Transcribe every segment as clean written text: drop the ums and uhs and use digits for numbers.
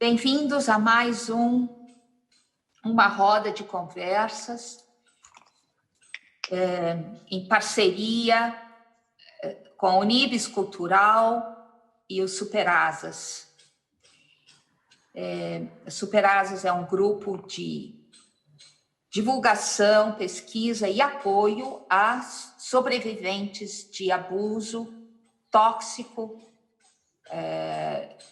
Bem-vindos a mais uma roda de conversas em parceria com a Unibis Cultural e o Superasas. Superasas é um grupo de divulgação, pesquisa e apoio a sobreviventes de abuso tóxico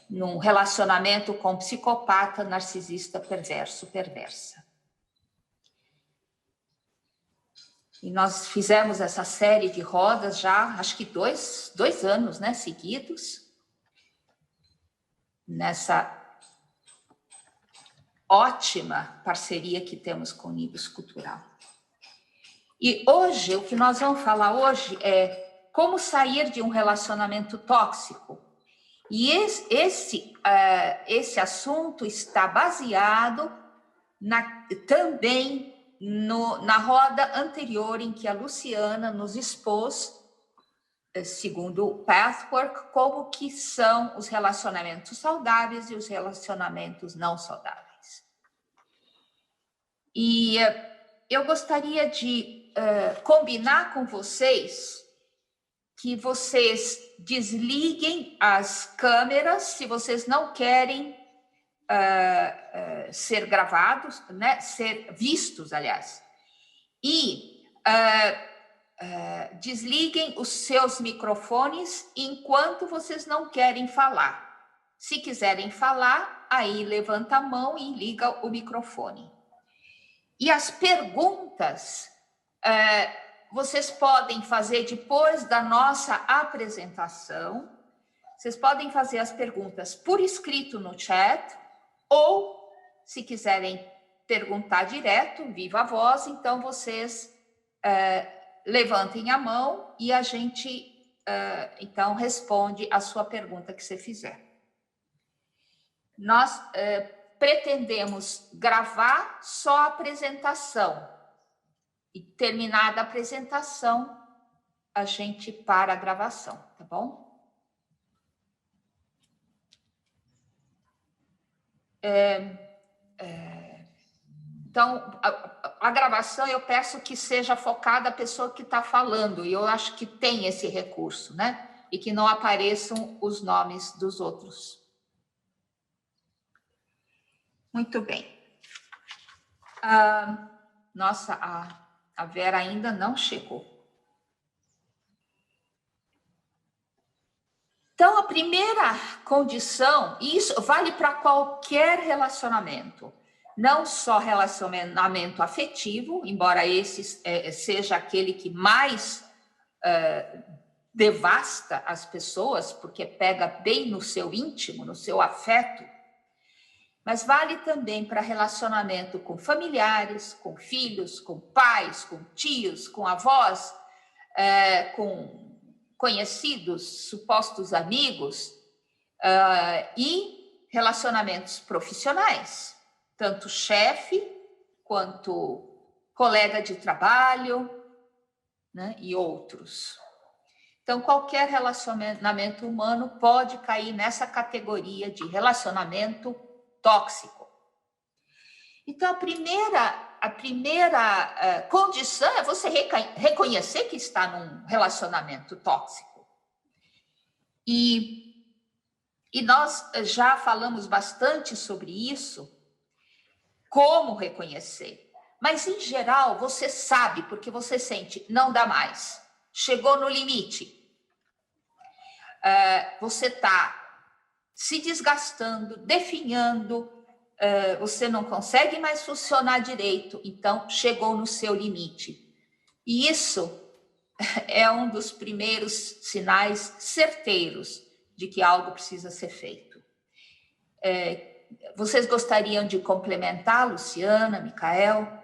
num relacionamento com psicopata, narcisista, perverso, perversa. E nós fizemos essa série de rodas já, acho que dois anos, né, seguidos, nessa ótima parceria que temos com o Unibis Cultural. E hoje, o que nós vamos falar hoje é como sair de um relacionamento tóxico. E esse assunto está baseado também na roda anterior em que a Luciana nos expôs, segundo o Pathwork, como que são os relacionamentos saudáveis e os relacionamentos não saudáveis. E eu gostaria de combinar com vocês que vocês desliguem as câmeras se vocês não querem ser gravados, né? Ser vistos, aliás. E desliguem os seus microfones enquanto vocês não querem falar. Se quiserem falar, aí levanta a mão e liga o microfone. E as perguntas vocês podem fazer depois da nossa apresentação. Vocês podem fazer as perguntas por escrito no chat, ou, se quiserem perguntar direto, viva voz, então vocês levantem a mão e a gente, então, responde a sua pergunta que você fizer. Nós pretendemos gravar só a apresentação. E terminada a apresentação, a gente para a gravação, tá bom? Então, a gravação eu peço que seja focada a pessoa que está falando, e eu acho que tem esse recurso, né? E que não apareçam os nomes dos outros. Muito bem. Nossa, a Vera ainda não chegou. Então, a primeira condição, e isso vale para qualquer relacionamento, não só relacionamento afetivo, embora esse seja aquele que mais devasta as pessoas, porque pega bem no seu íntimo, no seu afeto, mas vale também para relacionamento com familiares, com filhos, com pais, com tios, com avós, com conhecidos, supostos amigos, e relacionamentos profissionais, tanto chefe quanto colega de trabalho, né, e outros. Então, qualquer relacionamento humano pode cair nessa categoria de relacionamento tóxico. Então, a primeira condição é você reconhecer que está num relacionamento tóxico. E nós já falamos bastante sobre isso, como reconhecer. Mas, em geral, você sabe, porque você sente, não dá mais, chegou no limite. Você está se desgastando, definhando, você não consegue mais funcionar direito, então chegou no seu limite. E isso é um dos primeiros sinais certeiros de que algo precisa ser feito. Vocês gostariam de complementar, Luciana, Micael?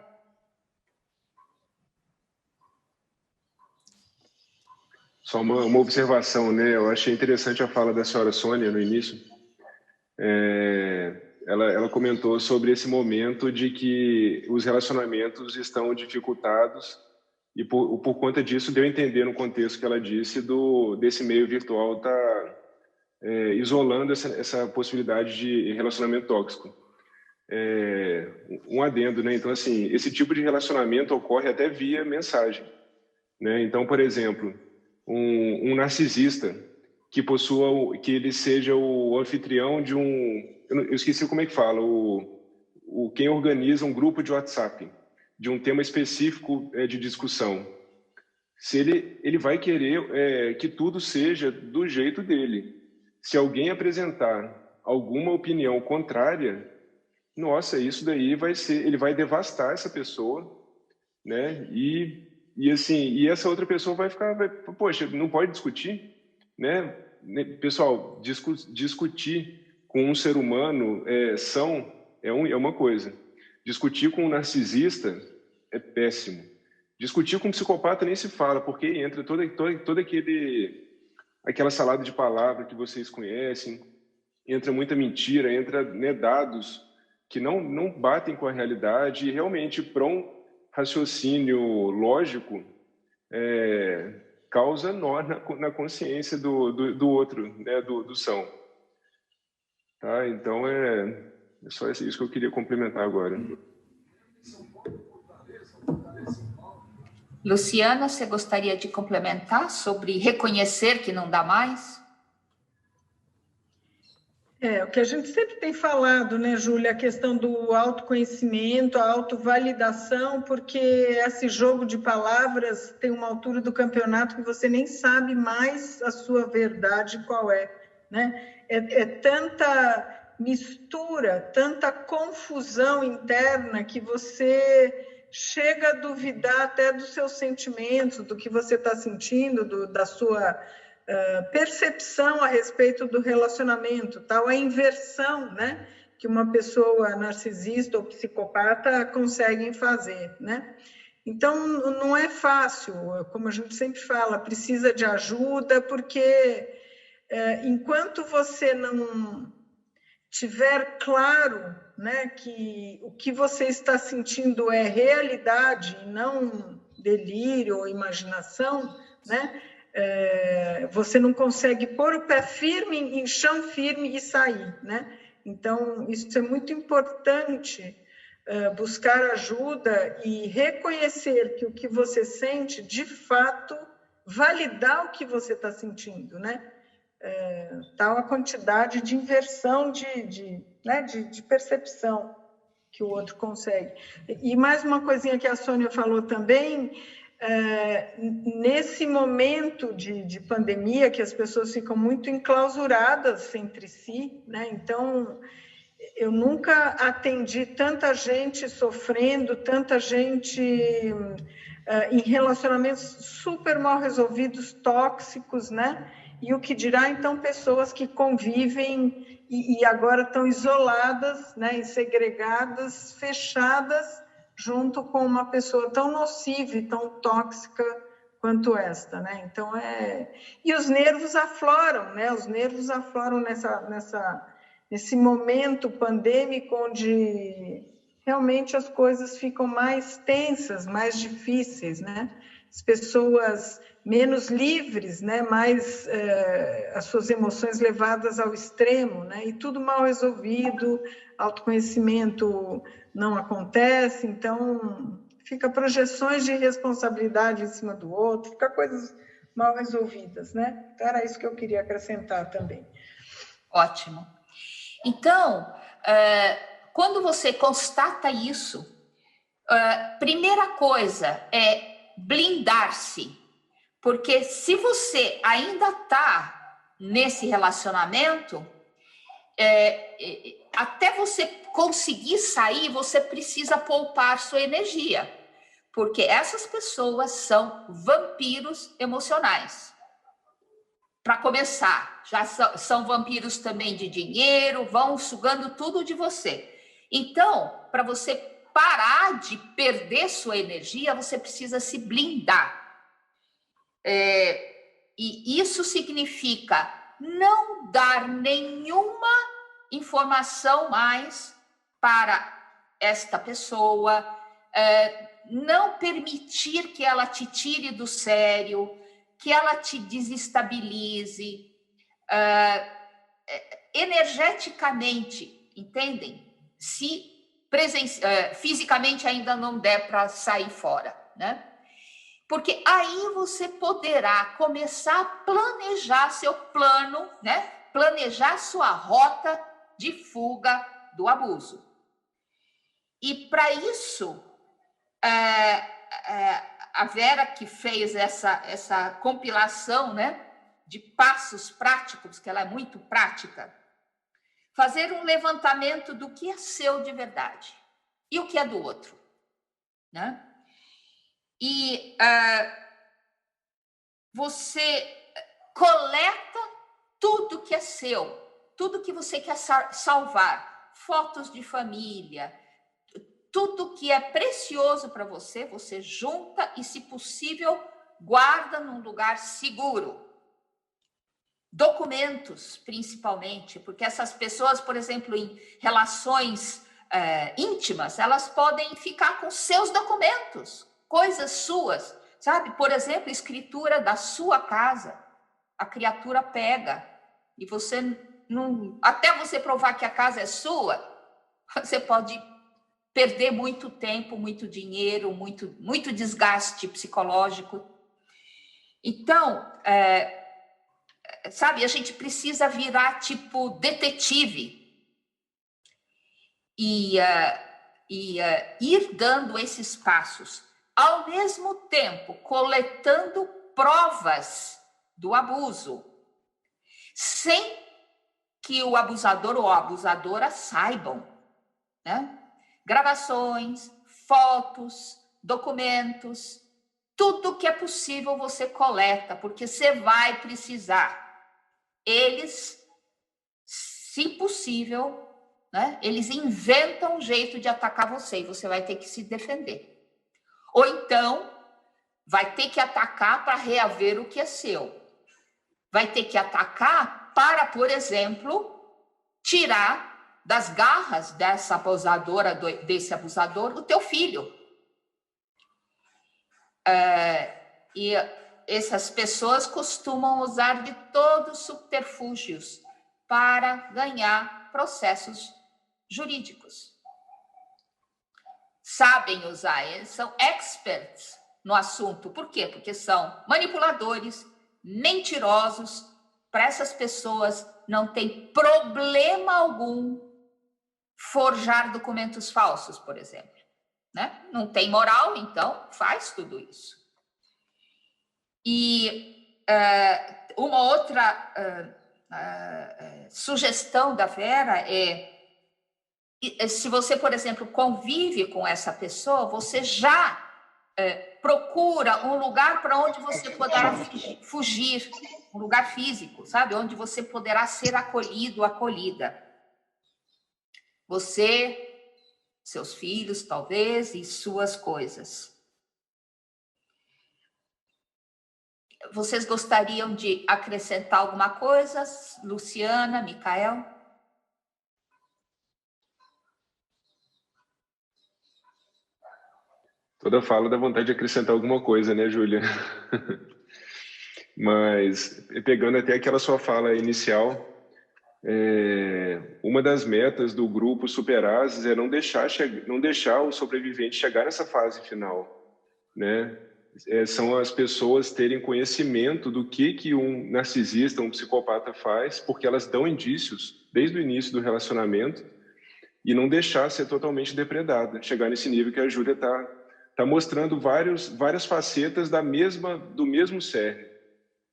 Só uma observação, né? Eu achei interessante a fala da senhora Sônia no início. Ela comentou sobre esse momento de que os relacionamentos estão dificultados e por conta disso deu a entender no contexto que ela disse desse meio virtual isolando essa possibilidade de relacionamento tóxico. Um adendo, né? Então, assim, esse tipo de relacionamento ocorre até via mensagem, né? Então, por exemplo, um narcisista que ele seja o anfitrião de eu esqueci como é que fala, quem organiza um grupo de WhatsApp de um tema específico de discussão. Se ele vai querer que tudo seja do jeito dele. Se alguém apresentar alguma opinião contrária, nossa, isso daí ele vai devastar essa pessoa, né? E essa outra pessoa poxa, não pode discutir, né? Pessoal, discutir com um ser humano é uma coisa. Discutir com um narcisista é péssimo. Discutir com um psicopata nem se fala, porque entra toda aquela salada de palavras que vocês conhecem, entra muita mentira, entra, né, dados que não batem com a realidade, e realmente, para um raciocínio lógico, causa nó na consciência do outro, né, do são. Tá? Então, é só isso que eu queria complementar agora. Luciana, você gostaria de complementar sobre reconhecer que não dá mais? O que a gente sempre tem falado, né, Júlia, a questão do autoconhecimento, a autovalidação, porque esse jogo de palavras tem uma altura do campeonato que você nem sabe mais a sua verdade qual é, né? É tanta mistura, tanta confusão interna que você chega a duvidar até dos seus sentimentos, do que você está sentindo, da sua percepção a respeito do relacionamento, tal, a inversão, né, que uma pessoa narcisista ou psicopata conseguem fazer, né? Então, não é fácil, como a gente sempre fala, precisa de ajuda, porque enquanto você não tiver claro, né, que o que você está sentindo é realidade e não delírio ou imaginação, né, você não consegue pôr o pé firme em chão firme e sair, né? Então, isso é muito importante, buscar ajuda e reconhecer que o que você sente, de fato, validar o que você está sentindo, né? Tal a quantidade de inversão de percepção que o outro consegue. E mais uma coisinha que a Sônia falou também, nesse momento de pandemia, que as pessoas ficam muito enclausuradas entre si, né? Então, eu nunca atendi tanta gente sofrendo, tanta gente em relacionamentos super mal resolvidos, tóxicos, né? E o que dirá, então, pessoas que convivem e agora estão isoladas, né? E segregadas, fechadas, junto com uma pessoa tão nociva e tão tóxica quanto esta, né? Então, E os nervos afloram, né? Os nervos afloram nesse momento pandêmico, onde realmente as coisas ficam mais tensas, mais difíceis, né? As pessoas menos livres, né? Mais as suas emoções levadas ao extremo, né? E tudo mal resolvido, autoconhecimento não acontece, então fica projeções de responsabilidade em cima do outro, fica coisas mal resolvidas, né? Então, era isso que eu queria acrescentar também. Ótimo. Então, quando você constata isso, primeira coisa é blindar-se, porque se você ainda está nesse relacionamento, até você conseguir sair, você precisa poupar sua energia, porque essas pessoas são vampiros emocionais. Para começar, já são vampiros também de dinheiro, vão sugando tudo de você. Então, para você parar de perder sua energia, você precisa se blindar. E isso significa não dar nenhuma informação mais para esta pessoa, não permitir que ela te tire do sério, que ela te desestabilize, energeticamente, entendem? Se fisicamente ainda não der para sair fora, né? Porque aí você poderá começar a planejar seu plano, né? Planejar sua rota de fuga do abuso. E para isso, a Vera, que fez essa compilação, né, de passos práticos, que ela é muito prática, fazer um levantamento do que é seu de verdade e o que é do outro, né? E você coleta tudo que é seu, tudo que você quer salvar, fotos de família, tudo que é precioso para você, você junta e, se possível, guarda num lugar seguro. Documentos, principalmente, porque essas pessoas, por exemplo, em relações íntimas, elas podem ficar com seus documentos, coisas suas, sabe? Por exemplo, escritura da sua casa, a criatura pega e você não, até você provar que a casa é sua, você pode perder muito tempo, muito dinheiro, muito desgaste psicológico. Então, sabe, a gente precisa virar tipo detetive e ir dando esses passos, ao mesmo tempo coletando provas do abuso, sem que o abusador ou a abusadora saibam, né? Gravações, fotos, documentos, tudo que é possível você coleta, porque você vai precisar. Eles, se possível, né, eles inventam um jeito de atacar você e você vai ter que se defender. Ou então, vai ter que atacar para reaver o que é seu. Vai ter que atacar para, por exemplo, tirar das garras dessa abusadora, desse abusador, o teu filho. E essas pessoas costumam usar de todos os subterfúgios para ganhar processos jurídicos. Sabem usar, eles são experts no assunto. Por quê? Porque são manipuladores, mentirosos. Para essas pessoas não tem problema algum forjar documentos falsos, por exemplo, né? Não tem moral, então faz tudo isso. E uma outra sugestão da Vera se você, por exemplo, convive com essa pessoa, você já procura um lugar para onde você poderá fugir, um lugar físico, sabe? Onde você poderá ser acolhido, acolhida. Você, seus filhos, talvez, e suas coisas. Vocês gostariam de acrescentar alguma coisa? Luciana, Micael? Toda fala dá vontade de acrescentar alguma coisa, né, Júlia? Mas, pegando até aquela sua fala inicial, uma das metas do grupo Superases é não deixar o sobrevivente chegar nessa fase final, né? São as pessoas terem conhecimento do que um narcisista, um psicopata faz, porque elas dão indícios desde o início do relacionamento e não deixar ser totalmente depredada, chegar nesse nível que a Júlia tá mostrando várias facetas do mesmo cerne,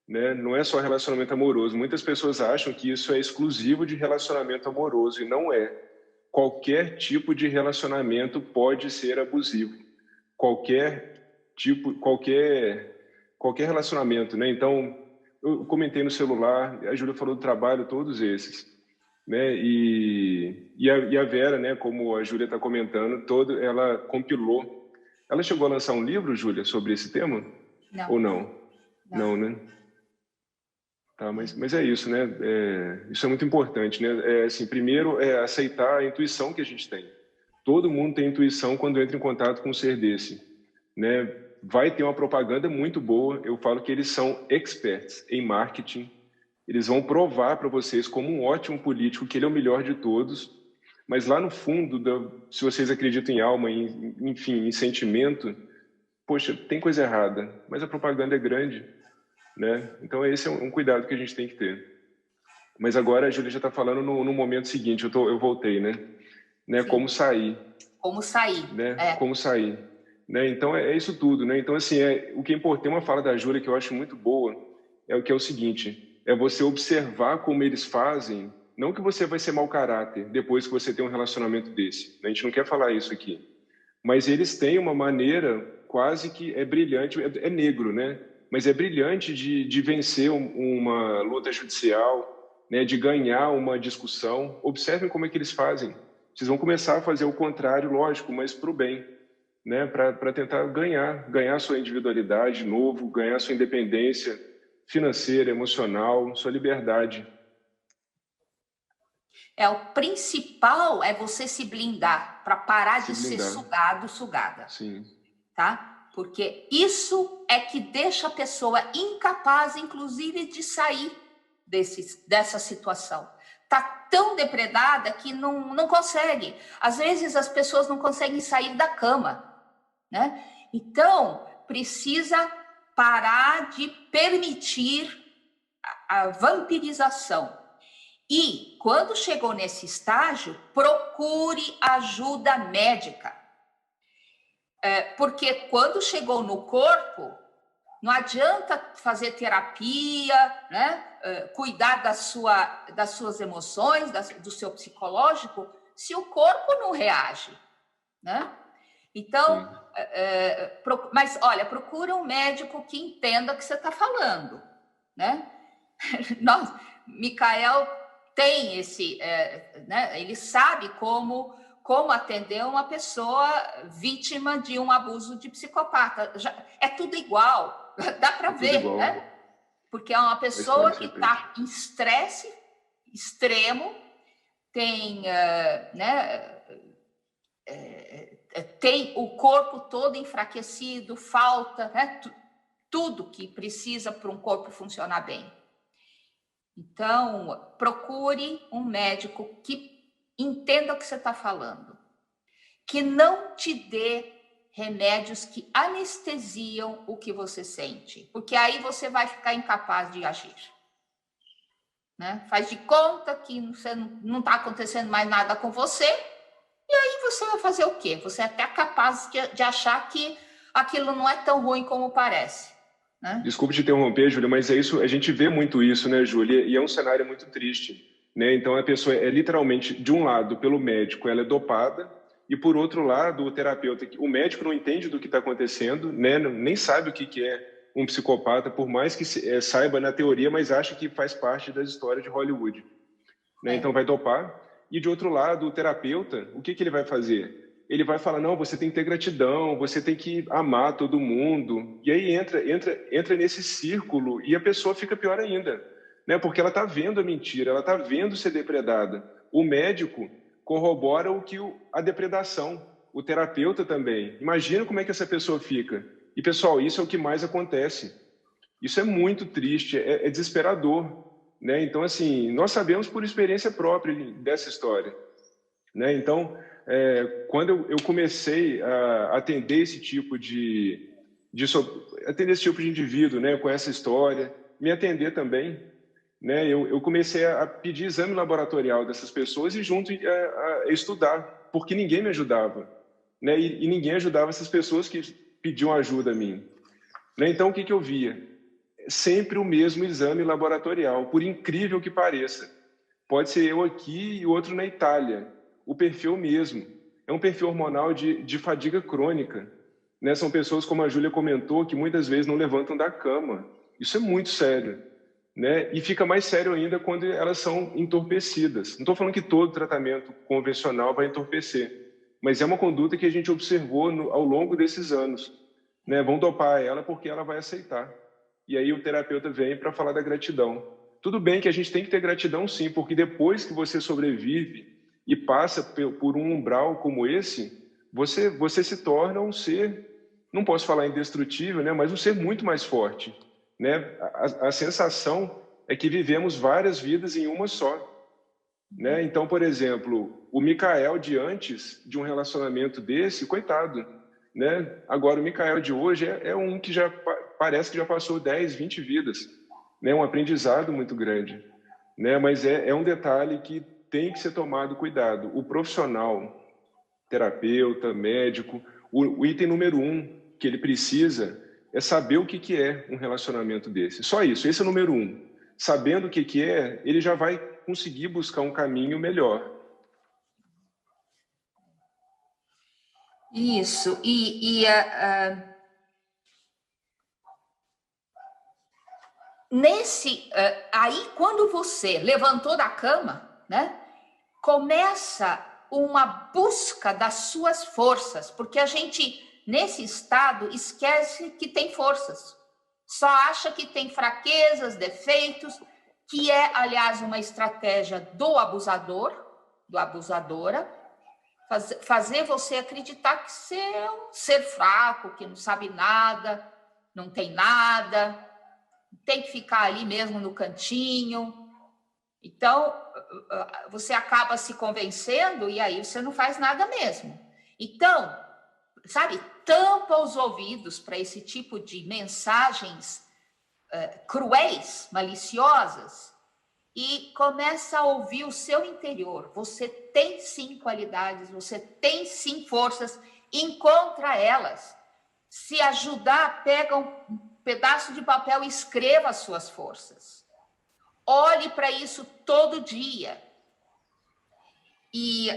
né? Não é só relacionamento amoroso. Muitas pessoas acham que isso é exclusivo de relacionamento amoroso e não é. Qualquer tipo de relacionamento pode ser abusivo. Qualquer relacionamento, né? Então, eu comentei no celular, a Júlia falou do trabalho, todos esses, né? E a Vera, né? Como a Júlia está comentando, ela compilou. Ela chegou a lançar um livro, Júlia, sobre esse tema? Não. Ou não? Não, né? Tá, mas é isso, né? Isso é muito importante, né? Assim, primeiro é aceitar a intuição que a gente tem. Todo mundo tem intuição quando entra em contato com um ser desse, né? Vai ter uma propaganda muito boa. Eu falo que eles são experts em marketing, Eles vão provar para vocês como um ótimo político que ele é o melhor de todos, mas lá no fundo, se vocês acreditam em alma, enfim, em sentimento, poxa, tem coisa errada, mas a propaganda é grande, né? Então esse é um cuidado que a gente tem que ter. Mas agora a Júlia já está falando no momento seguinte, eu voltei, né? Como sair. Como sair. Né? Como sair. Né? Então é isso tudo, né? Então assim, o que é importante, tem uma fala da Júlia que eu acho muito boa, é o seguinte, é você observar como eles fazem, não que você vai ser mau caráter depois que você tem um relacionamento desse. A gente não quer falar isso aqui. Mas eles têm uma maneira quase que é brilhante, é negro, né? Mas é brilhante de vencer uma luta judicial, né? De ganhar uma discussão. Observem como é que eles fazem. Vocês vão começar a fazer o contrário, lógico, mas para o bem, né? Para tentar ganhar sua individualidade de novo, ganhar sua independência financeira, emocional, sua liberdade. O principal é você se blindar para parar de ser sugado, sugada. Sim. Tá? Porque isso é que deixa a pessoa incapaz, inclusive, de sair dessa situação. Tá tão depredada que não consegue. Às vezes as pessoas não conseguem sair da cama, né? Então, precisa parar de permitir a vampirização. E, quando chegou nesse estágio, procure ajuda médica. Porque quando chegou no corpo, não adianta fazer terapia, né? Cuidar das suas emoções, do seu psicológico, se o corpo não reage, né? Então, mas olha, procura um médico que entenda o que você está falando, né? Micael tem né? Ele sabe como atender uma pessoa vítima de um abuso de psicopata. É tudo igual, dá para ver, né? Porque é uma pessoa que está em estresse extremo, tem, né? Tem o corpo todo enfraquecido, falta, né? Tudo que precisa para um corpo funcionar bem. Então, procure um médico que entenda o que você está falando, que não te dê remédios que anestesiam o que você sente, porque aí você vai ficar incapaz de agir, né? Faz de conta que não está acontecendo mais nada com você, e aí você vai fazer o quê? Você é até capaz de achar que aquilo não é tão ruim como parece. Desculpe te interromper, Júlia, mas é isso, a gente vê muito isso, né, Júlia? E é um cenário muito triste, né? Então a pessoa é literalmente, de um lado, pelo médico, ela é dopada, e por outro lado, o terapeuta, o médico não entende do que está acontecendo, né? Nem sabe o que é um psicopata, por mais que saiba na teoria, mas acha que faz parte das histórias de Hollywood, né? Então vai dopar. E de outro lado, o terapeuta, o que ele vai fazer? Ele vai falar, não, você tem que ter gratidão, você tem que amar todo mundo. E aí entra nesse círculo e a pessoa fica pior ainda, né? Porque ela está vendo a mentira, ela está vendo ser depredada. O médico corrobora a depredação, o terapeuta também. Imagina como é que essa pessoa fica. E, pessoal, isso é o que mais acontece. Isso é muito triste, é desesperador, né? Então, assim, nós sabemos por experiência própria dessa história, né? Então, quando eu comecei a atender esse tipo de indivíduo, né, com essa história, me atender também, né, eu comecei a pedir exame laboratorial dessas pessoas e junto a estudar, porque ninguém me ajudava, né, e ninguém ajudava essas pessoas que pediam ajuda a mim, né? Então, o que eu via? Sempre o mesmo exame laboratorial, por incrível que pareça. Pode ser eu aqui e outro na Itália. O perfil mesmo. É um perfil hormonal de fadiga crônica, né? São pessoas, como a Júlia comentou, que muitas vezes não levantam da cama. Isso é muito sério, né? E fica mais sério ainda quando elas são entorpecidas. Não estou falando que todo tratamento convencional vai entorpecer, mas é uma conduta que a gente observou ao longo desses anos, né? Vão dopar ela porque ela vai aceitar. E aí o terapeuta vem para falar da gratidão. Tudo bem que a gente tem que ter gratidão sim, porque depois que você sobrevive e passa por um umbral como esse, você se torna um ser, não posso falar indestrutível, né, mas um ser muito mais forte, né? A sensação é que vivemos várias vidas em uma só. Né? Então, por exemplo, o Micael de antes de um relacionamento desse, coitado, né? Agora o Micael de hoje é um que já parece que já passou 10, 20 vidas, né? Um aprendizado muito grande, né? Mas é um detalhe que tem que ser tomado cuidado. O profissional, terapeuta, médico, o item número 1 que ele precisa é saber o que é um relacionamento desse. Só isso, esse é o número 1. Sabendo o que é, ele já vai conseguir buscar um caminho melhor. Isso. Aí, quando você levantou da cama, né, começa uma busca das suas forças, porque a gente, nesse estado, esquece que tem forças. Só acha que tem fraquezas, defeitos, que é, aliás, uma estratégia do abusador, do abusadora, fazer você acreditar que você é um ser fraco, que não sabe nada, não tem nada, tem que ficar ali mesmo no cantinho. Então, você acaba se convencendo e aí você não faz nada mesmo. Então, sabe, tampa os ouvidos para esse tipo de mensagens cruéis, maliciosas, e começa a ouvir o seu interior. Você tem sim qualidades, você tem sim forças, encontra elas. Se ajudar, pega um pedaço de papel e escreva as suas forças. Olhe para isso todo dia. E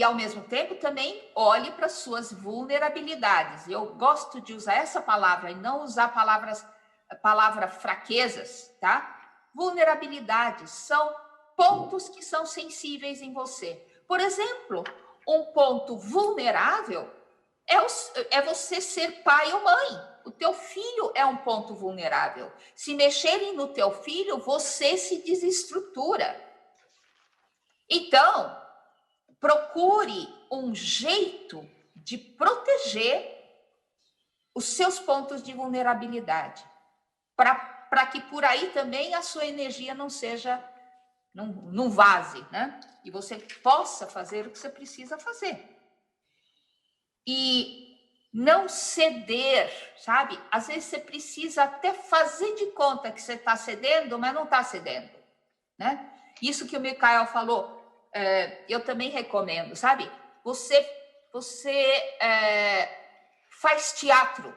ao mesmo tempo também olhe para as suas vulnerabilidades. Eu gosto de usar essa palavra e não usar palavra fraquezas, tá? Vulnerabilidades são pontos que são sensíveis em você. Por exemplo, um ponto vulnerável é você ser pai ou mãe. O teu filho é um ponto vulnerável. Se mexerem no teu filho, você se desestrutura. Então, procure um jeito de proteger os seus pontos de vulnerabilidade, para que por aí também a sua energia não vaze, né? E você possa fazer o que você precisa fazer. E não ceder, sabe? Às vezes você precisa até fazer de conta que você está cedendo, mas não está cedendo, né? Isso que o Micael falou, eu também recomendo, sabe? Você faz teatro,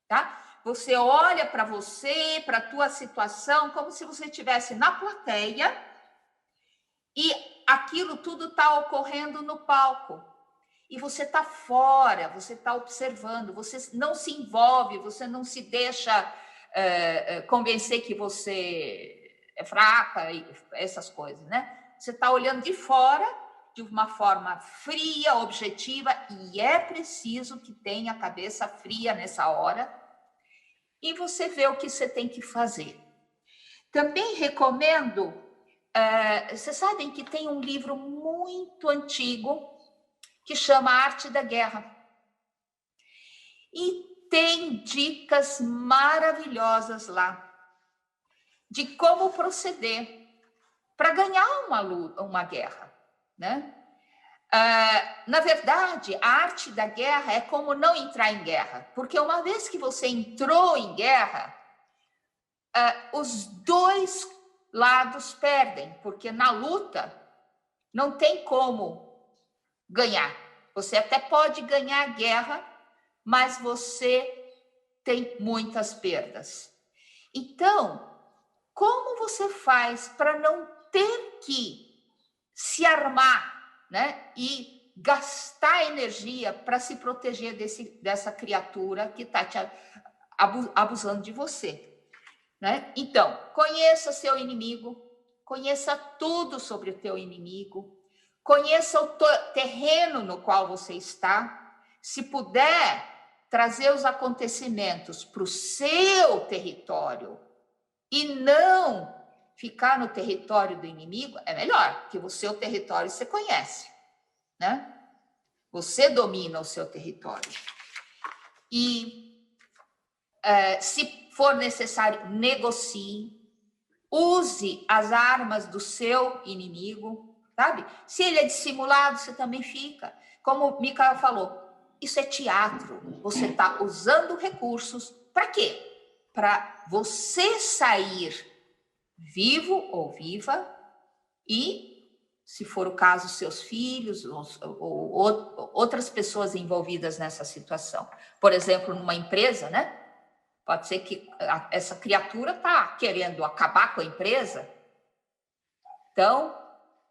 tá? Você olha para você, para a tua situação, como se você estivesse na plateia e aquilo tudo está ocorrendo no palco. E você está fora, você está observando, você não se envolve, você não se deixa convencer que você é fraca, e essas coisas, né? Você está olhando de fora, de uma forma fria, objetiva, e é preciso que tenha a cabeça fria nessa hora, e você vê o que você tem que fazer. Também recomendo, vocês sabem que tem um livro muito antigo, que chama Arte da Guerra. E tem dicas maravilhosas lá de como proceder para ganhar uma guerra, né? Na verdade, a arte da guerra é como não entrar em guerra, porque uma vez que você entrou em guerra, os dois lados perdem, porque na luta não tem como ganhar. Você até pode ganhar a guerra, mas você tem muitas perdas. Então, como você faz para não ter que se armar, né, e gastar energia para se proteger dessa criatura que está te abusando de você, né? Então, conheça seu inimigo, conheça tudo sobre o teu inimigo, conheça o terreno no qual você está. Se puder trazer os acontecimentos para o seu território e não ficar no território do inimigo, é melhor, porque o seu território você conhece, né? Você domina o seu território. E se for necessário, negocie, use as armas do seu inimigo, sabe? Se ele é dissimulado, você também fica. Como o Micael falou, isso é teatro. Você está usando recursos para quê? Para você sair vivo ou viva e, se for o caso, seus filhos ou outras pessoas envolvidas nessa situação. Por exemplo, numa empresa, né? Pode ser que essa criatura está querendo acabar com a empresa. Então,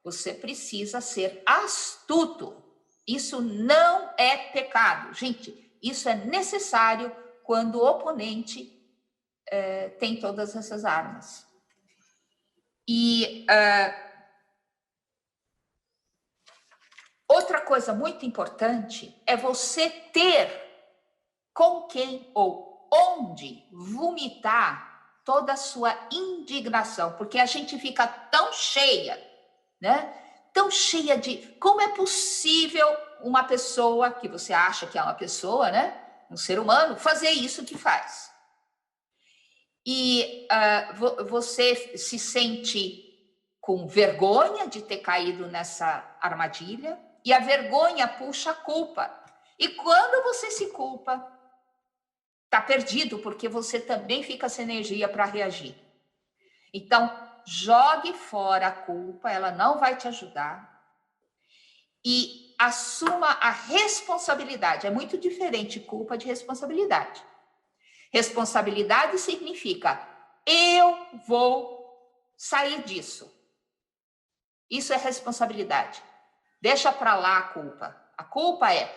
você precisa ser astuto. Isso não é pecado. Gente, isso é necessário quando o oponente tem todas essas armas. E outra coisa muito importante é você ter com quem ou onde vomitar toda a sua indignação, porque a gente fica tão cheia, né? Tão cheia de como é possível uma pessoa que você acha que é uma pessoa, né? Um ser humano, fazer isso que faz. E você se sente com vergonha de ter caído nessa armadilha, e a vergonha puxa a culpa. E quando você se culpa, está perdido, porque você também fica sem energia para reagir. Então, jogue fora a culpa, ela não vai te ajudar. E assuma a responsabilidade. É muito diferente culpa de responsabilidade. Responsabilidade significa, eu vou sair disso. Isso é responsabilidade. Deixa para lá a culpa. A culpa é,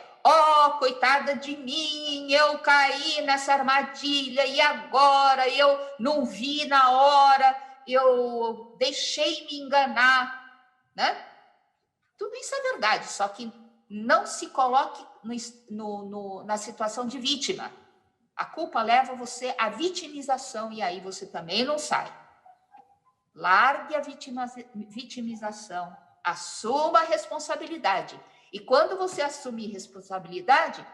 coitada de mim, eu caí nessa armadilha e agora eu não vi na hora, eu deixei me enganar, né? Tudo isso é verdade, só que não se coloque na situação de vítima. A culpa leva você à vitimização e aí você também não sai. Largue a vitimização, assuma a responsabilidade. E quando você assumir responsabilidade,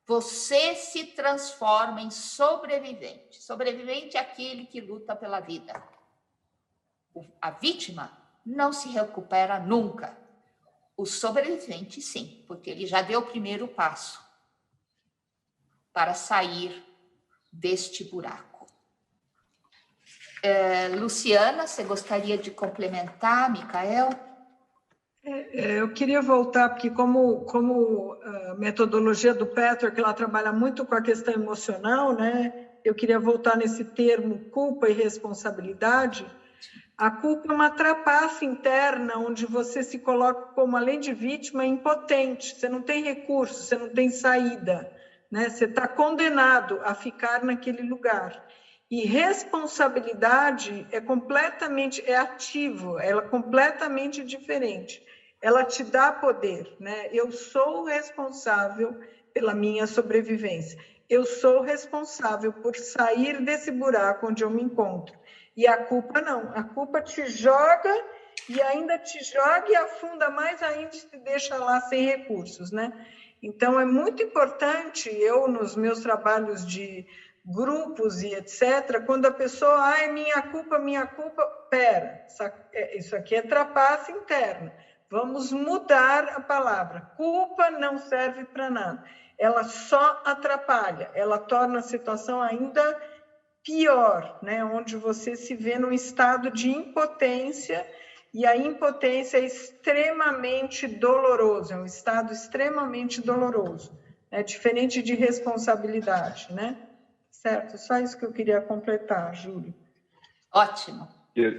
você se transforma em sobrevivente. Sobrevivente é aquele que luta pela vida. A vítima não se recupera nunca. O sobrevivente, sim, porque ele já deu o primeiro passo para sair deste buraco. Luciana, você gostaria de complementar, Micael? Eu queria voltar, porque como a metodologia do Patrick, ela trabalha muito com a questão emocional, né? Eu queria voltar nesse termo culpa e responsabilidade. A culpa é uma trapaça interna, onde você se coloca como, além de vítima, impotente. Você não tem recurso, você não tem saída, né? Você está condenado a ficar naquele lugar. E responsabilidade é ativo, ela é completamente diferente. Ela te dá poder, né? Eu sou responsável pela minha sobrevivência. Eu sou responsável por sair desse buraco onde eu me encontro. E a culpa não. A culpa te joga e ainda te joga e afunda mais ainda e te deixa lá sem recursos, né? Então, é muito importante, nos meus trabalhos de grupos e etc., quando a pessoa, minha culpa, pera, isso aqui é trapaça interna. Vamos mudar a palavra. Culpa não serve para nada. Ela só atrapalha, ela torna a situação ainda pior, né? Onde você se vê num estado de impotência, e a impotência é extremamente doloroso, é um estado extremamente doloroso, é diferente de responsabilidade, né? Certo, só isso que eu queria completar, Júlio. Ótimo.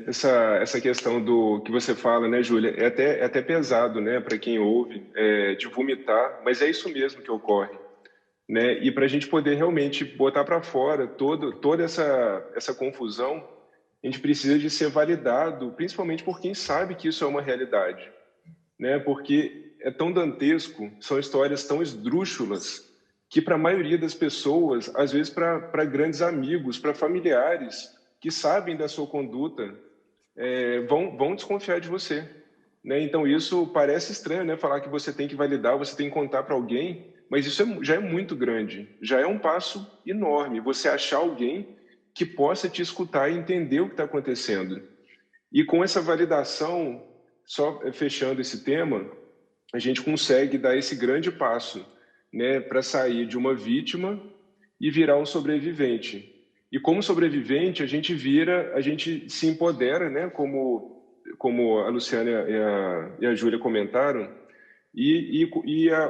Essa questão do que você fala, né, Júlia, é até pesado, né, para quem ouve, de vomitar, mas é isso mesmo que ocorre, né? E para a gente poder realmente botar para fora toda essa confusão, a gente precisa de ser validado, principalmente por quem sabe que isso é uma realidade, né? Porque é tão dantesco, são histórias tão esdrúxulas, que para a maioria das pessoas, às vezes para grandes amigos, para familiares que sabem da sua conduta, vão desconfiar de você, né? Então isso parece estranho, né? Falar que você tem que validar, você tem que contar para alguém, mas isso já é muito grande, já é um passo enorme, você achar alguém que possa te escutar e entender o que está acontecendo. E com essa validação, só fechando esse tema, a gente consegue dar esse grande passo, né, para sair de uma vítima e virar um sobrevivente. E como sobrevivente, a gente se empodera, né, como a Luciana e a Júlia comentaram,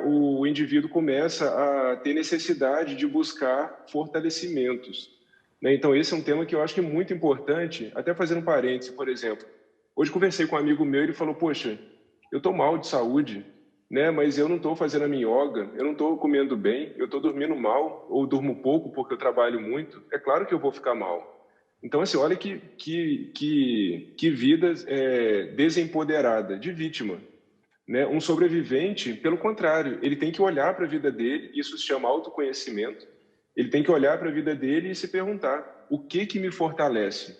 o indivíduo começa a ter necessidade de buscar fortalecimentos, né? Então, esse é um tema que eu acho que é muito importante, até fazendo um parêntese, por exemplo. Hoje conversei com um amigo meu e ele falou, poxa, eu estou mal de saúde, né? Mas eu não estou fazendo a minha yoga, eu não estou comendo bem, eu estou dormindo mal, ou durmo pouco porque eu trabalho muito. É claro que eu vou ficar mal. Então, assim, olha que vida desempoderada, de vítima, né? Um sobrevivente, pelo contrário, ele tem que olhar para a vida dele, isso se chama autoconhecimento, ele tem que olhar para a vida dele e se perguntar, o que me fortalece?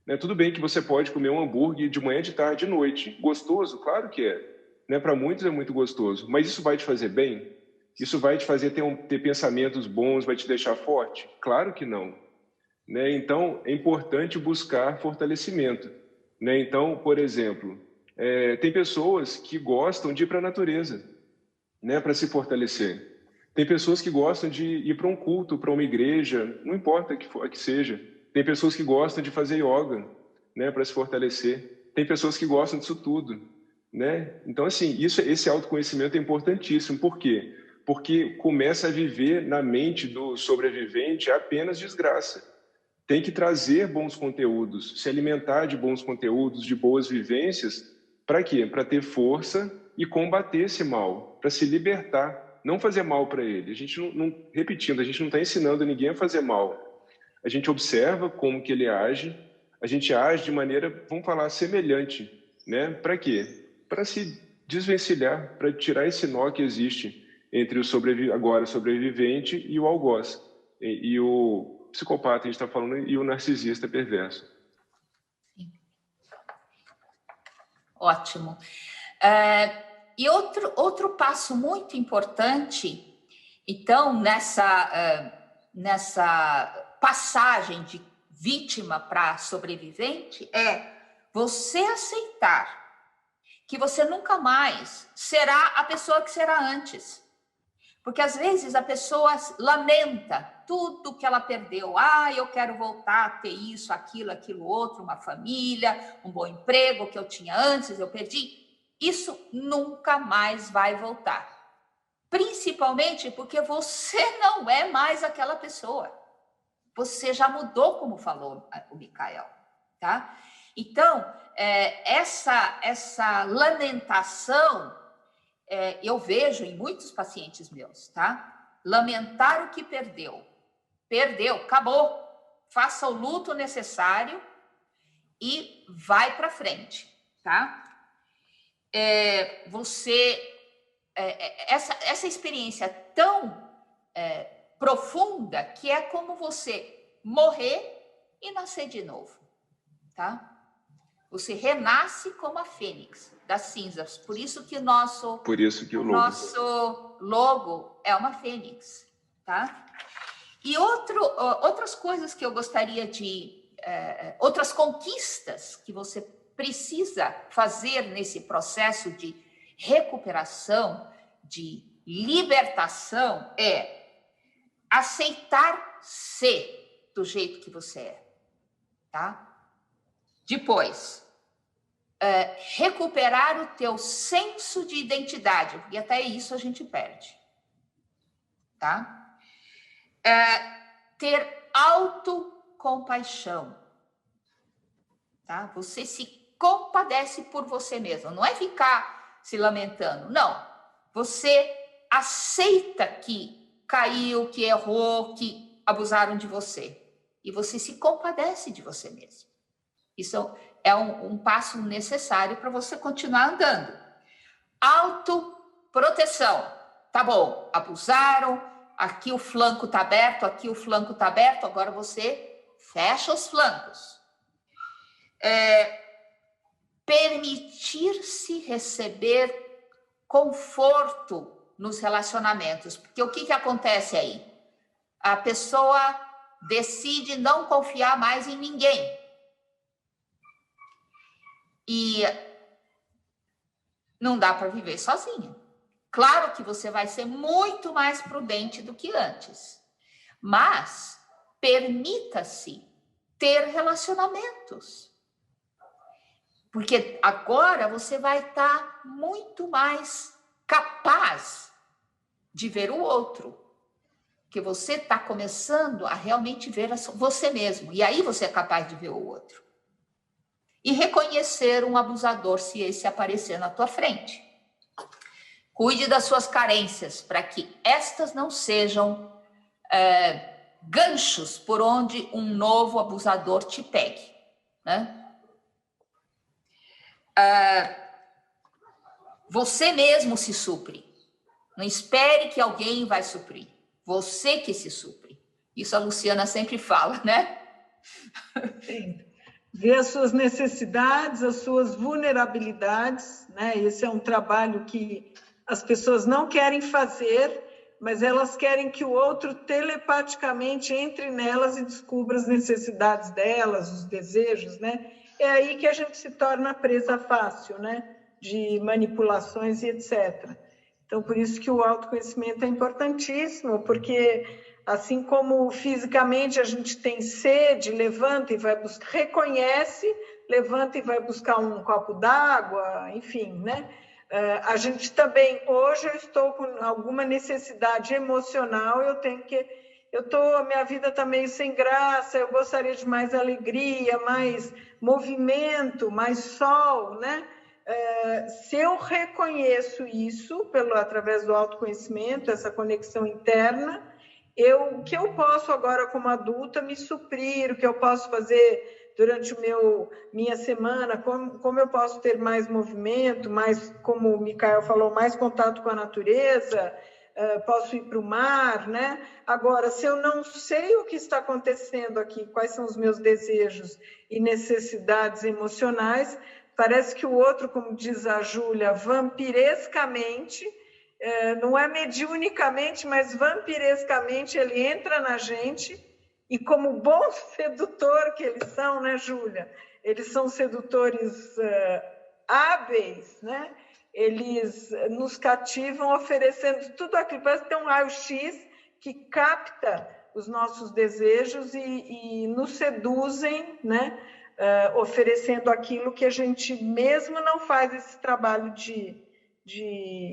Né? Tudo bem que você pode comer um hambúrguer de manhã, de tarde, de noite. Gostoso? Claro que é. Né? Para muitos é muito gostoso. Mas isso vai te fazer bem? Isso vai te fazer ter pensamentos bons, vai te deixar forte? Claro que não. Né? Então, é importante buscar fortalecimento. Né? Então, por exemplo, tem pessoas que gostam de ir para a natureza, né? Para se fortalecer. Tem pessoas que gostam de ir para um culto, para uma igreja, não importa que seja. Tem pessoas que gostam de fazer yoga, né, para se fortalecer. Tem pessoas que gostam disso tudo, né? Então, assim, esse autoconhecimento é importantíssimo. Por quê? Porque começa a viver na mente do sobrevivente apenas desgraça. Tem que trazer bons conteúdos, se alimentar de bons conteúdos, de boas vivências. Para quê? Para ter força e combater esse mal, para se libertar. Não fazer mal para ele. A gente repetindo, a gente não está ensinando ninguém a fazer mal. A gente observa como que ele age, a gente age de maneira, vamos falar, semelhante, né? Para quê? Para se desvencilhar, para tirar esse nó que existe entre o sobrevivente e o algoz, e o psicopata, a gente está falando, e o narcisista perverso. Ótimo. E outro passo muito importante, então, nessa passagem de vítima para sobrevivente, é você aceitar que você nunca mais será a pessoa que será antes. Porque às vezes a pessoa lamenta tudo que ela perdeu. Eu quero voltar a ter isso, aquilo outro, uma família, um bom emprego que eu tinha antes, eu perdi. Isso nunca mais vai voltar. Principalmente porque você não é mais aquela pessoa. Você já mudou, como falou o Michael, tá? Então, essa lamentação, eu vejo em muitos pacientes meus, tá? Lamentar o que perdeu. Perdeu, acabou. Faça o luto necessário e vai para frente, tá? Essa experiência tão profunda que é como você morrer e nascer de novo, tá? Você renasce como a fênix das cinzas. Por isso que o nosso logo é uma fênix, tá? E outras coisas que eu gostaria outras conquistas que você precisa fazer nesse processo de recuperação, de libertação, é aceitar ser do jeito que você é, tá? Depois, recuperar o teu senso de identidade, e até isso a gente perde, tá? Ter autocompaixão, tá? Você se compadece por você mesmo, não é ficar se lamentando, não. Você aceita que caiu, que errou, que abusaram de você, e você se compadece de você mesmo. Isso é um passo necessário para você continuar andando. Autoproteção. Tá bom, abusaram, aqui o flanco está aberto, aqui o flanco está aberto, agora você fecha os flancos. Permitir-se receber conforto nos relacionamentos. Porque o que acontece aí? A pessoa decide não confiar mais em ninguém. E não dá para viver sozinha. Claro que você vai ser muito mais prudente do que antes, mas permita-se ter relacionamentos. Porque agora você vai estar muito mais capaz de ver o outro. Porque você está começando a realmente ver você mesmo. E aí você é capaz de ver o outro. E reconhecer um abusador se esse aparecer na tua frente. Cuide das suas carências para que estas não sejam ganchos por onde um novo abusador te pegue, né? Você mesmo se supre. Não espere que alguém vai suprir. Você que se supre. Isso a Luciana sempre fala, né? Sim. Ver as suas necessidades, as suas vulnerabilidades, né? Esse é um trabalho que as pessoas não querem fazer, mas elas querem que o outro telepaticamente entre nelas e descubra as necessidades delas, os desejos, né? É aí que a gente se torna presa fácil, né? De manipulações e etc. Então, por isso que o autoconhecimento é importantíssimo, porque assim como fisicamente a gente tem sede, levanta e vai buscar, reconhece, levanta e vai buscar um copo d'água, enfim, né? A gente também, hoje eu estou com alguma necessidade emocional, a minha vida está meio sem graça, eu gostaria de mais alegria, mais movimento, mais sol, né? Se eu reconheço isso através do autoconhecimento, essa conexão interna, o que eu posso agora como adulta me suprir, o que eu posso fazer durante minha semana, como eu posso ter mais movimento, mais, como o Micael falou, mais contato com a natureza, posso ir para o mar, né? Agora, se eu não sei o que está acontecendo aqui, quais são os meus desejos e necessidades emocionais, parece que o outro, como diz a Júlia, vampirescamente, não é mediunicamente, mas vampirescamente, ele entra na gente e, como bom sedutor que eles são, né, Júlia? Eles são sedutores hábeis, né? Eles nos cativam oferecendo tudo aquilo, parece que tem um raio-x que capta os nossos desejos e nos seduzem, né? Oferecendo aquilo que a gente mesmo não faz esse trabalho de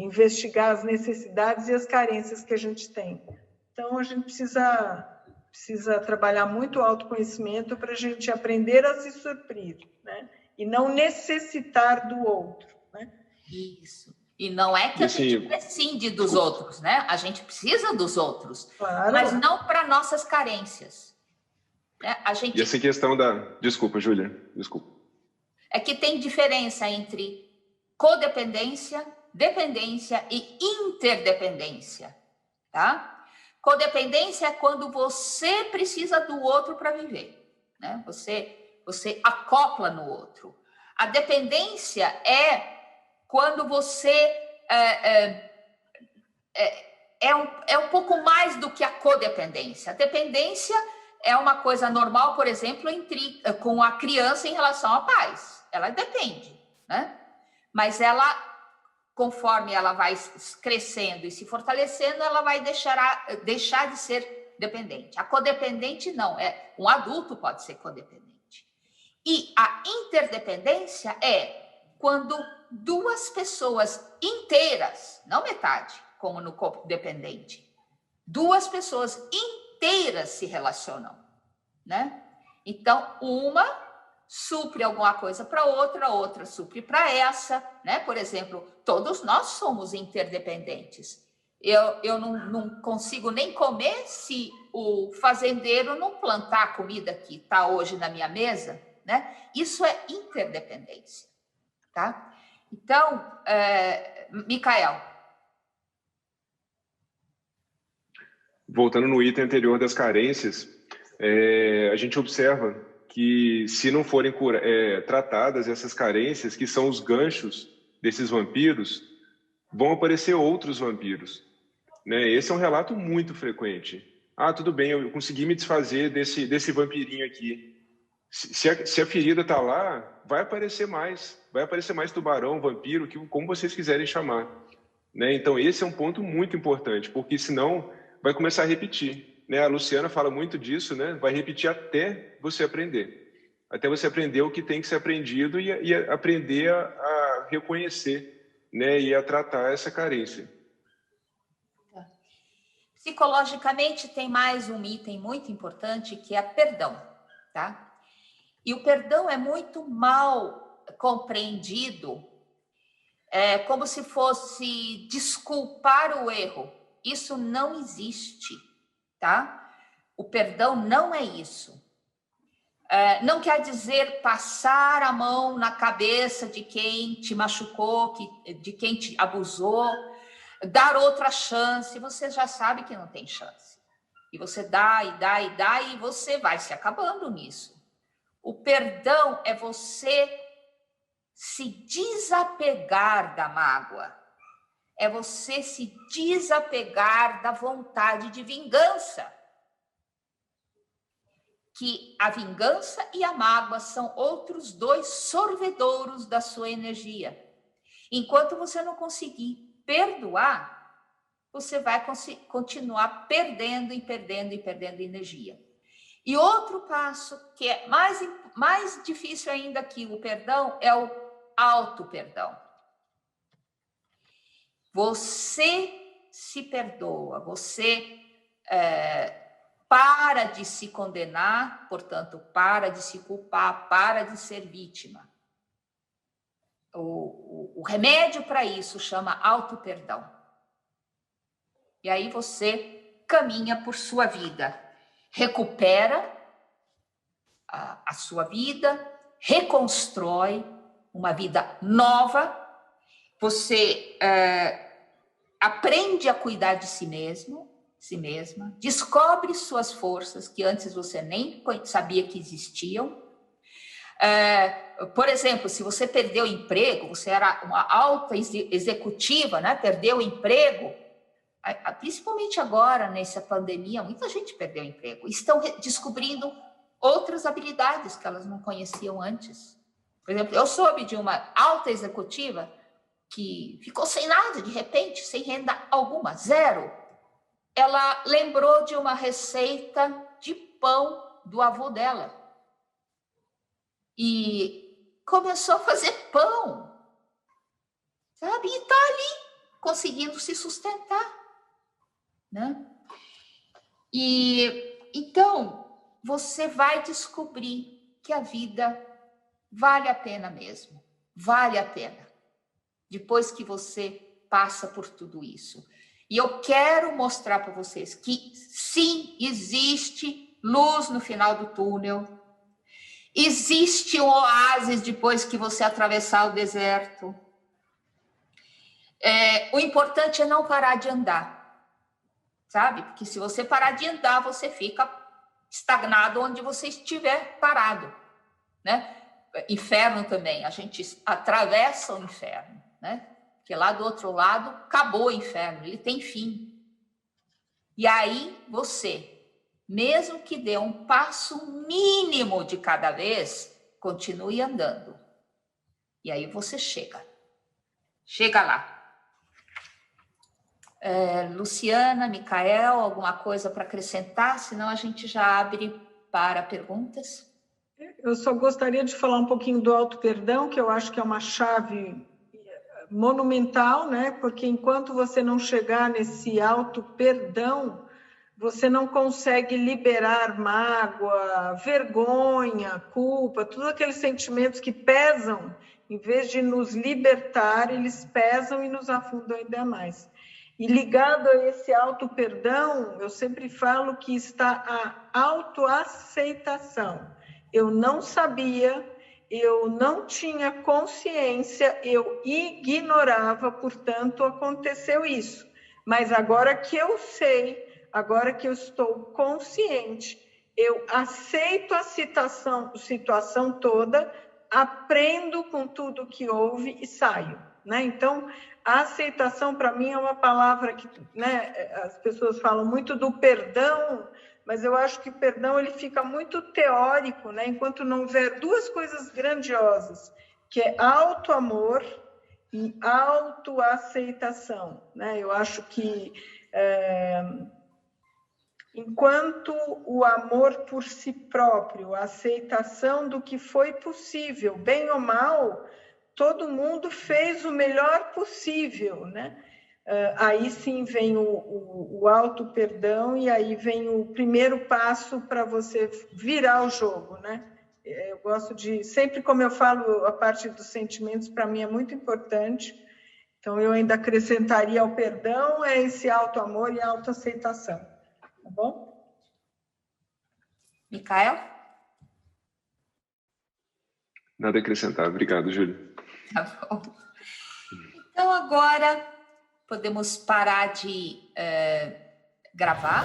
investigar as necessidades e as carências que a gente tem. Então, a gente precisa trabalhar muito o autoconhecimento para a gente aprender a se suprir, né? E não necessitar do outro, né? Isso. E não é que a gente prescinde dos outros, né? A gente precisa dos outros, claro, mas não para nossas carências. Né? E essa questão Desculpa, Júlia, desculpa. É que tem diferença entre codependência, dependência e interdependência, tá? Codependência é quando você precisa do outro para viver, né? Você acopla no outro. A dependência é quando você é um pouco mais do que a codependência. A dependência é uma coisa normal, por exemplo, com a criança em relação a pais. Ela depende, né? Mas conforme ela vai crescendo e se fortalecendo, ela vai deixar de ser dependente. A codependente não, um adulto pode ser codependente. E a interdependência é quando duas pessoas inteiras, não metade, como no codependente, duas pessoas inteiras se relacionam, né? Então, uma supre alguma coisa para a outra supre para essa, né? Por exemplo, todos nós somos interdependentes. Eu não consigo nem comer se o fazendeiro não plantar a comida que está hoje na minha mesa, né? Isso é interdependência, tá? Então, Micael. Voltando no item anterior das carências, a gente observa que, se não forem tratadas essas carências, que são os ganchos desses vampiros, vão aparecer outros vampiros, né? Esse é um relato muito frequente. Ah, tudo bem, eu consegui me desfazer desse vampirinho aqui, Se a ferida está lá, vai aparecer mais tubarão, vampiro, como vocês quiserem chamar, né? Então esse é um ponto muito importante, porque senão vai começar a repetir, né? A Luciana fala muito disso, né? Vai repetir até você aprender, o que tem que ser aprendido e aprender a reconhecer, né? E a tratar essa carência. Psicologicamente tem mais um item muito importante que é perdão, tá? E o perdão é muito mal compreendido, como se fosse desculpar o erro. Isso não existe, tá? O perdão não é isso. Não quer dizer passar a mão na cabeça de quem te machucou, de quem te abusou, dar outra chance. Você já sabe que não tem chance. E você dá, e dá, e dá, e você vai se acabando nisso. O perdão é você se desapegar da mágoa. É você se desapegar da vontade de vingança. Que a vingança e a mágoa são outros dois sorvedouros da sua energia. Enquanto você não conseguir perdoar, você vai continuar perdendo e perdendo e perdendo energia. E outro passo, que é mais difícil ainda que o perdão, é o auto-perdão. Você se perdoa, você para de se condenar, portanto, para de se culpar, para de ser vítima. O remédio para isso chama auto-perdão. E aí você caminha por sua vida. Recupera a sua vida, reconstrói uma vida nova, você aprende a cuidar de si mesma, descobre suas forças que antes você nem sabia que existiam. Por exemplo, se você perdeu o emprego, você era uma alta executiva, né? Perdeu o emprego, principalmente agora, nessa pandemia, muita gente perdeu o emprego. Estão descobrindo outras habilidades que elas não conheciam antes. Por exemplo, eu soube de uma alta executiva que ficou sem nada, de repente, sem renda alguma, zero. Ela lembrou de uma receita de pão do avô dela. E começou a fazer pão, sabe? E está ali, conseguindo se sustentar. Né? E então você vai descobrir que a vida vale a pena mesmo, vale a pena, depois que você passa por tudo isso. E eu quero mostrar para vocês que sim, existe luz no final do túnel, existe um oásis depois que você atravessar o deserto. O importante é não parar de andar. Sabe? Porque se você parar de andar, você fica estagnado onde você estiver parado, né? Inferno também, a gente atravessa o inferno, né? Porque lá do outro lado acabou o inferno, ele tem fim. E aí você, mesmo que dê um passo mínimo de cada vez, continue andando. E aí você chega lá. Luciana, Micael, alguma coisa para acrescentar? Senão a gente já abre para perguntas. Eu só gostaria de falar um pouquinho do auto-perdão, que eu acho que é uma chave monumental, né? Porque enquanto você não chegar nesse auto-perdão, você não consegue liberar mágoa, vergonha, culpa, todos aqueles sentimentos que pesam, em vez de nos libertar, eles pesam e nos afundam ainda mais. E ligado a esse auto-perdão, eu sempre falo que está a autoaceitação. Eu não sabia, eu não tinha consciência, eu ignorava, portanto, aconteceu isso. Mas agora que eu sei, agora que eu estou consciente, eu aceito a situação toda, aprendo com tudo que houve e saio. Né? Então, A aceitação, para mim, é uma palavra que, né, as pessoas falam muito do perdão, mas eu acho que o perdão ele fica muito teórico, né, enquanto não houver duas coisas grandiosas, que é auto-amor e autoaceitação, né? Eu acho que enquanto o amor por si próprio, a aceitação do que foi possível, bem ou mal, todo mundo fez o melhor possível, né? Aí sim vem o auto-perdão e aí vem o primeiro passo para você virar o jogo, né? Eu gosto de, sempre como eu falo, a parte dos sentimentos para mim é muito importante, então eu ainda acrescentaria ao perdão esse auto-amor e autoaceitação, tá bom? Micael? Nada a acrescentar. Obrigado, Júlia. Tá bom. Então, agora podemos parar de gravar.